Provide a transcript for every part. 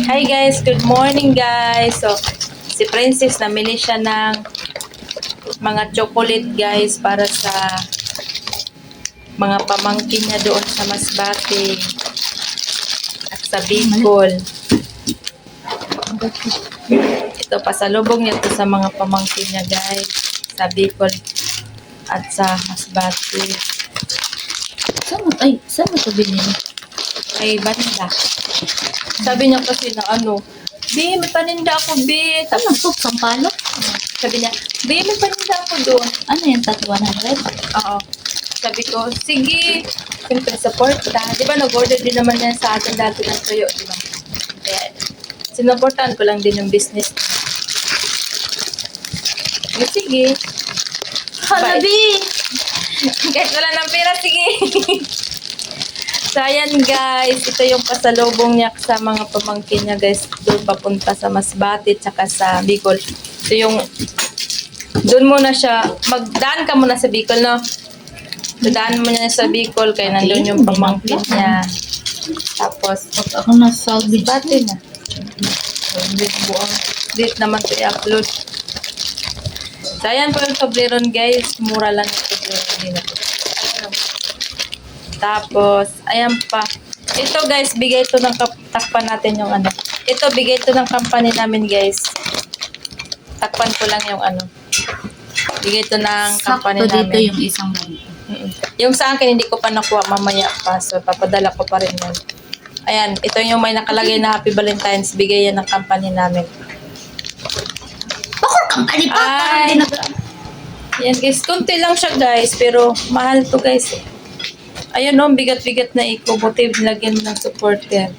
Hi guys, good morning guys. So, si Princess namili siya ng mga chocolate guys para sa mga pamangkin niya doon sa Masbate at sa Bicol. Ito, pasalubong niya to sa mga pamangkin niya guys sa Bicol at sa Masbate. Saan mo ito binili? Ay, banda. Sabi niya kasi na Bi, may paninda ako, Bi. Saan to? Sampalo? Sabi niya, Bi, may paninda ako doon. Ano yung tat 100? Oo. Sabi ko, sige. Siyempre, support ta. Di ba, nag-order din naman yan sa atin dati ng tuyo, di ba? Kaya, sinuportahan ko lang din yung business. Sige. Halabi! Kahit wala ng pera, sige. So, ayan guys. Ito yung pasalubong niya sa mga pamangkin niya guys. Doon papunta sa Masbate tsaka sa Bicol. So, yung doon muna siya. Magdaan ka muna sa Bicol, no? Dadaan mo niya sa Bicol kaya nandun yung pamangkin niya. Tapos, Ako na salvage. Masbate na. So, buong date naman ito i-upload. So, ayan po yung Toblerone guys. Mura lang yung Toblerone. Ayan. Tapos, ayan pa. Ito guys, bigay ito ng takpan natin yung Ito, bigay ito ng company namin guys. Takpan ko lang yung Bigay ito ng company Sakto namin. dito yung isang ganito. Yung sa akin, hindi ko pa nakuha mamaya pa. So, papadala ko pa rin yan. Ayan, ito yung may nakalagay na Happy Valentine's. Bigay yan ng company namin. Bakit company pa? Ay. Yan guys, konti lang siya guys. Pero mahal to guys. Ayun no, bigat-bigat na buti lagyan ng supporter.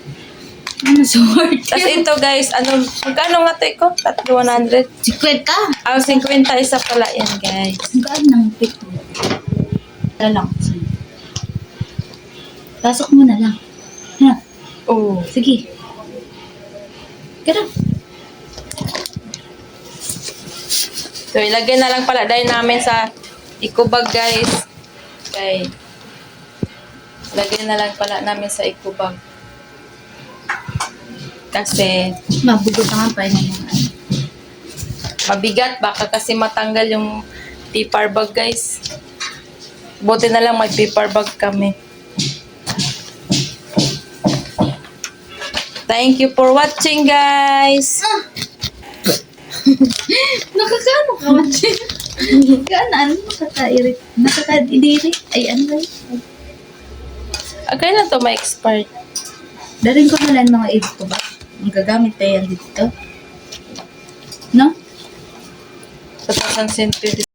Ano sword? Tapos ito guys, magkano nga ito 100? 50 ka? 50 isa pala yan guys. Gaan ng pit mo. Lang. Pasok mo na lang. Ha? Oo. Sige. Gara. So ilagay na lang pala dahil namin sa ikubag guys. Okay. Lagay na lang pala namin sa ikubag. Kasi Mabugot na nga pa yun. mabigat. Baka kasi matanggal yung paper bag guys. Buti na lang may paper bag kami. Thank you for watching guys. Nakakano ka man siya? Ano? Nakaka-idiri? Ay, ano ba yun? Kailan to ma-expire? Darin ko na lang mga ito ba? Ang gagamit tayo yan dito. No? Sa 2020.